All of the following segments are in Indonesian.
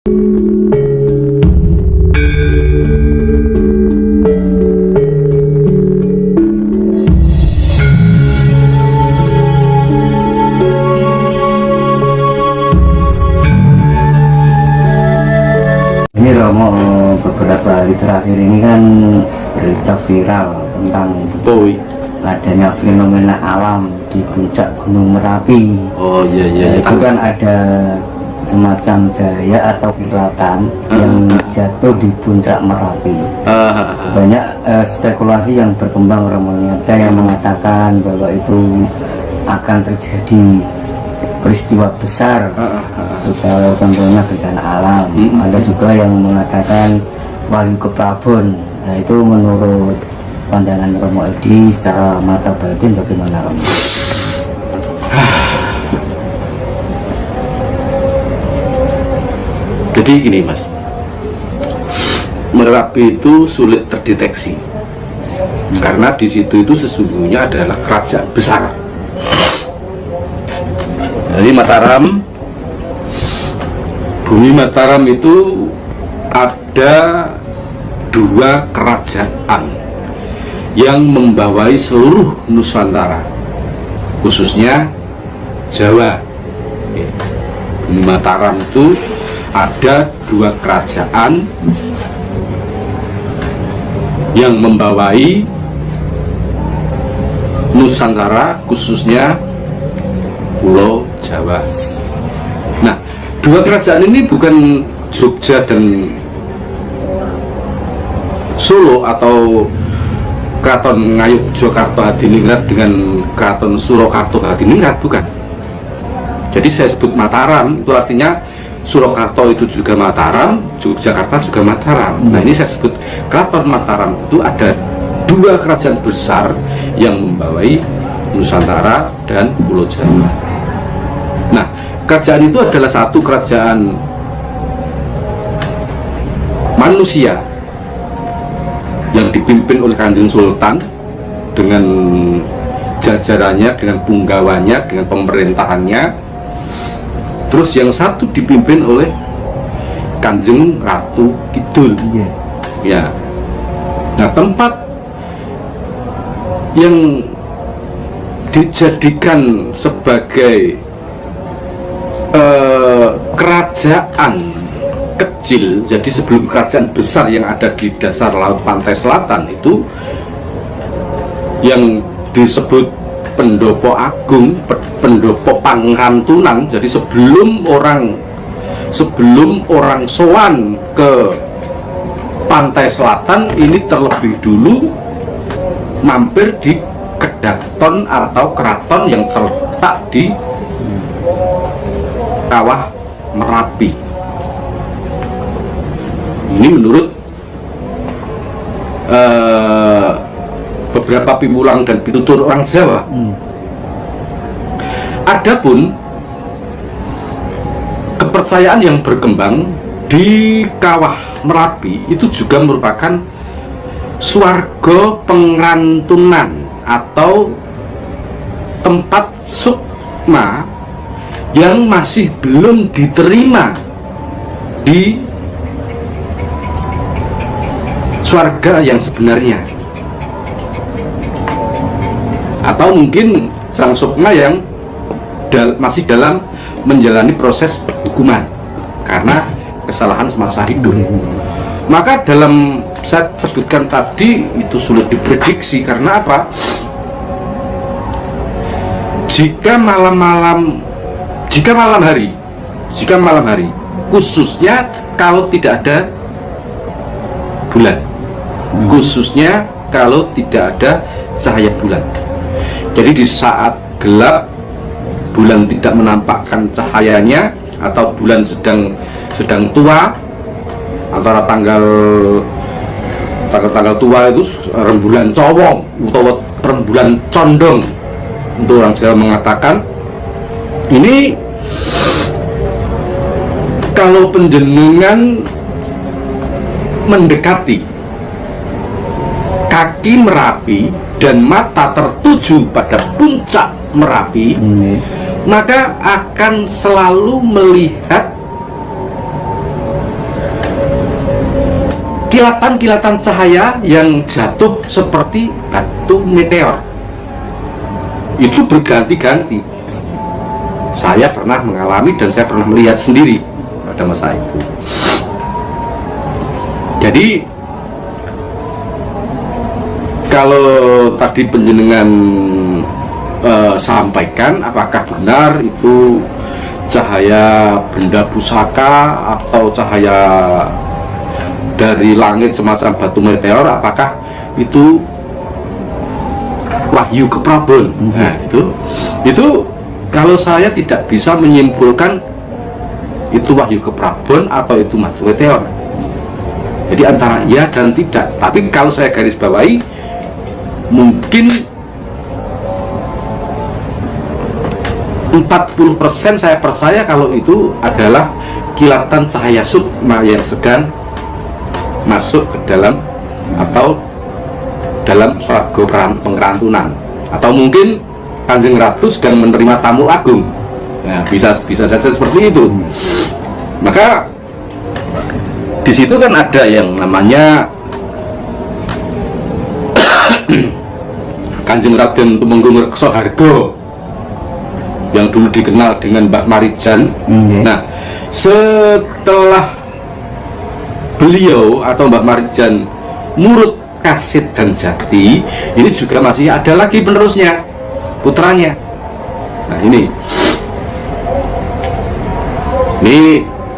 Ini Romo, beberapa hari terakhir ini kan berita viral tentang adanya fenomena alam di puncak Gunung Merapi. Oh iya. Itu kan ada semacam cahaya atau kilatan yang jatuh di puncak Merapi. Banyak spekulasi yang berkembang, Romo. Ada yang mengatakan bahwa itu akan terjadi peristiwa besar, atau tentunya bencana alam. Ada juga yang mengatakan Wahyu Keprabon. Nah, itu menurut pandangan Romo Edi secara mata batin bagaimana, Romo? Jadi gini, Mas, Merapi itu sulit terdeteksi karena di situ itu sesungguhnya adalah kerajaan besar. Jadi bumi Mataram itu ada dua kerajaan yang membawai seluruh Nusantara, khususnya Jawa. Bumi Mataram itu ada dua kerajaan yang membawai Nusantara, khususnya Pulau Jawa. Nah, dua kerajaan ini bukan Jogja dan Solo atau Keraton Ngayogyakarta Hadiningrat dengan Keraton Surakarta Hadiningrat, bukan. Jadi saya sebut Mataram itu artinya Surakarta itu juga Mataram, Yogyakarta juga Mataram. Nah, ini saya sebut Keraton Mataram itu ada dua kerajaan besar yang membawai Nusantara dan Pulau Jawa. Nah, kerajaan itu adalah satu kerajaan manusia yang dipimpin oleh Kanjeng Sultan dengan jajarannya, dengan punggawannya, dengan pemerintahannya. Terus yang satu dipimpin oleh Kanjeng Ratu Kidul. Ya. Nah, tempat yang dijadikan sebagai kerajaan kecil, jadi sebelum kerajaan besar yang ada di dasar laut pantai selatan itu yang disebut Pendopo Agung, Pendopo Pangrantunan. Jadi sebelum orang sowan ke pantai selatan ini terlebih dulu mampir di Kedaton atau keraton yang terletak di Kawah Merapi. Ini menurut beberapa piwulang dan pitutur orang Jawa. Adapun kepercayaan yang berkembang di Kawah Merapi itu juga merupakan swarga pengrantunan atau tempat sukma yang masih belum diterima di swarga yang sebenarnya, atau mungkin sang sukma yang masih dalam menjalani proses hukuman karena kesalahan semasa hidup. Maka dalam saya sebutkan tadi itu sulit diprediksi karena apa? Jika malam hari, khususnya kalau tidak ada bulan, khususnya kalau tidak ada cahaya bulan. Jadi di saat gelap, bulan tidak menampakkan cahayanya atau bulan sedang tua, antara tanggal tua itu rembulan cowong atau rembulan condong untuk orang Jawa mengatakan. Ini kalau penjenengan mendekati kaki Merapi dan mata tertuju pada puncak Merapi, maka akan selalu melihat kilatan-kilatan cahaya yang jatuh seperti batu meteor. Itu berganti-ganti. Saya pernah mengalami dan saya pernah melihat sendiri pada masa itu. Jadi kalau tadi penjenengan sampaikan, apakah benar itu cahaya benda pusaka atau cahaya dari langit semacam batu meteor, apakah itu wahyu keprabon? Nah, itu kalau saya tidak bisa menyimpulkan itu wahyu keprabon atau itu batu meteor. Jadi antara iya dan tidak. Tapi kalau saya garis bawahi, mungkin 40% saya percaya kalau itu adalah kilatan cahaya sukma yang sedang masuk ke dalam atau dalam swarga pengrantunan, atau mungkin Kanjeng Ratu sedang menerima tamu agung. Nah, bisa saja seperti itu. Maka di situ kan ada yang namanya Kanjeng Raden Tumenggung Reksohargo yang dulu dikenal dengan Mbah Marijan. Nah, setelah beliau atau Mbah Marijan Murut Kasit dan Jati, ini juga masih ada lagi penerusnya, putranya. Nah, ini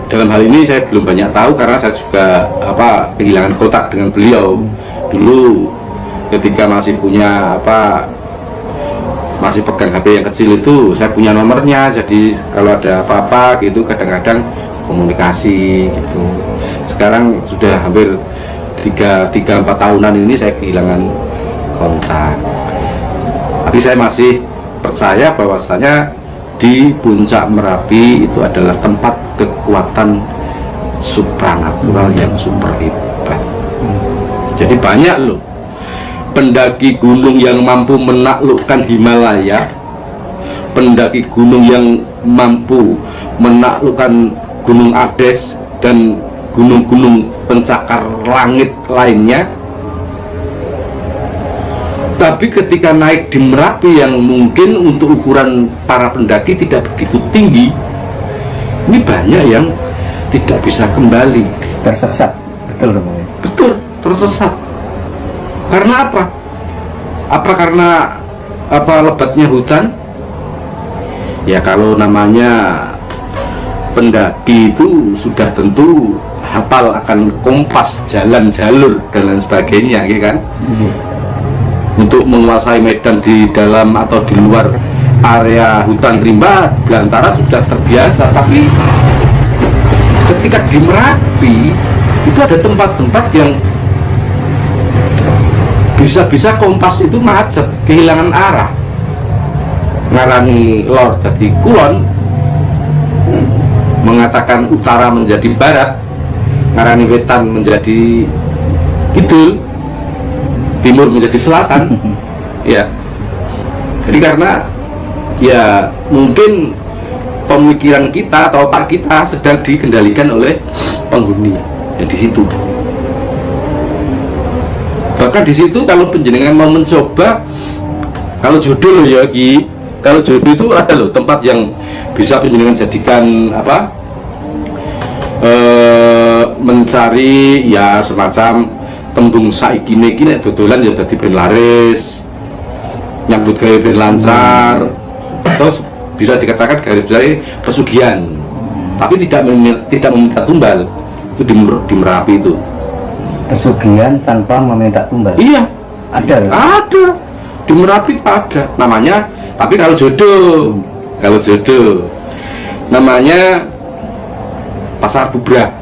dalam hal ini saya belum banyak tahu karena saya juga kehilangan kontak dengan beliau dulu ketika masih punya masih pegang HP yang kecil itu. Saya punya nomornya, jadi kalau ada apa-apa gitu kadang-kadang komunikasi gitu. Sekarang sudah hampir 3-4 tahunan ini saya kehilangan kontak, tapi saya masih percaya bahwasanya di Puncak Merapi itu adalah tempat kekuatan supranatural yang super hebat. Jadi banyak loh pendaki gunung yang mampu menaklukkan Himalaya, pendaki gunung yang mampu menaklukkan Gunung Ades dan gunung-gunung pencakar langit lainnya. Tapi ketika naik di Merapi yang mungkin untuk ukuran para pendaki tidak begitu tinggi, ini banyak yang tidak bisa kembali, tersesat. Betul dong. Betul, tersesat. Karena apa? Karena lebatnya hutan? Ya kalau namanya pendaki itu sudah tentu hafal akan kompas, jalan, jalur dan lain sebagainya, ya kan? Untuk menguasai medan di dalam atau di luar area hutan rimba belantara sudah terbiasa. Tapi ketika di Merapi itu ada tempat-tempat yang bisa-bisa kompas itu macet, kehilangan arah, ngarani lor jadi kulon, mengatakan utara menjadi barat, ngarani wetan menjadi kidul, timur menjadi selatan. Ya, jadi karena ya mungkin pemikiran kita atau otak kita sedang dikendalikan oleh penghuni ya di situ. Bahkan di situ kalau penjenengan mau mencoba, kalau jodoh ya Ki, kalau jodoh itu ada loh tempat yang bisa penjenengan jadikan mencari ya semacam tembung saiki niki nek dodolan ya dadi ben laris, nyambut gawe ben lancar, terus bisa dikatakan garis besar pesugihan, tapi tidak meminta tumbal. Itu di Merapi itu Pesugihan tanpa meminta tumbal. iya, Ada ya? ada di Merapi ada namanya. Tapi kalau jodoh namanya Pasar Bubra.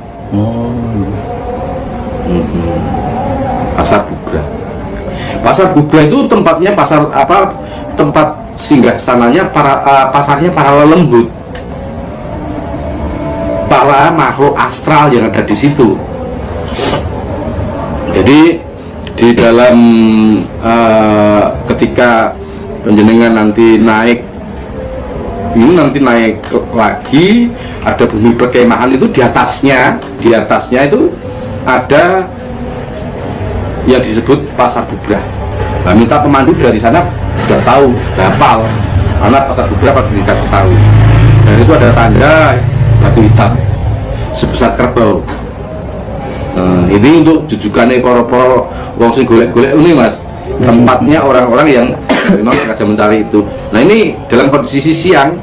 Pasar Bubra. Pasar Bubra itu tempatnya tempat singgah sananya pasarnya para lelembut, para makhluk astral yang ada di situ. Jadi di dalam ketika penjenengan nanti naik lagi, ada bumi perkemahan itu di atasnya itu ada yang disebut Pasar Bubrah. Nah, minta pemandu dari sana sudah tahu, hafal anak Pasar Bubrah pasti dikasih tahu. Dan itu ada tanda batu hitam sebesar kerbau. Ini untuk jujukannya para wong sing golek-golek ini mas, tempatnya orang-orang yang memang sengaja mencari itu. Nah ini dalam posisi siang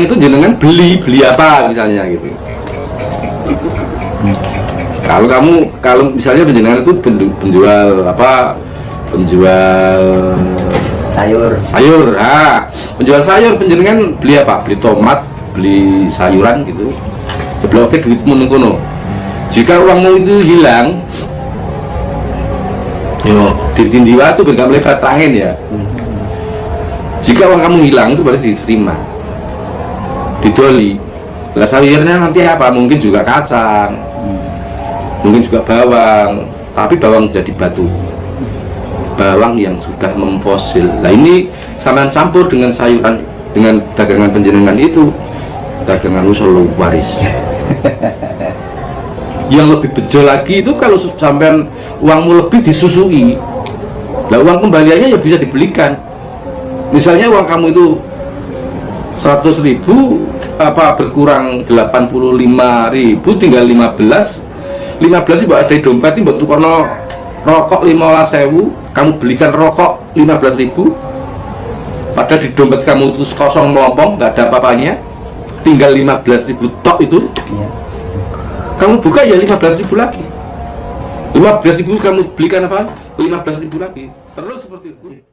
itu jenengan beli apa misalnya gitu. Kalau misalnya penjenengan itu penjual sayur, penjual sayur penjenengan beli apa? Beli tomat, beli sayuran gitu. Sebelah oke duitmu nungkono. Jika uangmu itu hilang, yo ditindih waktu bergam lebat angin ya. Jika uang kamu hilang itu berarti diterima, didoli. Lah sayurnya nanti apa? Mungkin juga kacang, mungkin juga bawang, tapi bawang jadi batu, bawang yang sudah memfosil. Nah ini sampean campur dengan sayuran, dengan dagangan penjenengan itu, dagangan usul waris. Yang lebih bejo lagi itu kalau sampean uangmu lebih disusui, lah uang kembaliannya ya bisa dibelikan. Misalnya uang kamu itu 100.000, berkurang 85.000, tinggal 15 buat ada dompet ini buat tukono rokok 15.000, kamu belikan rokok 15.000, padahal di dompet kamu itu kosong melompong, nggak ada apa-apanya, tinggal 15.000 tok itu. Kamu buka ya 15.000 lagi, 15.000 kamu belikan apa? 15.000 lagi, terus seperti itu.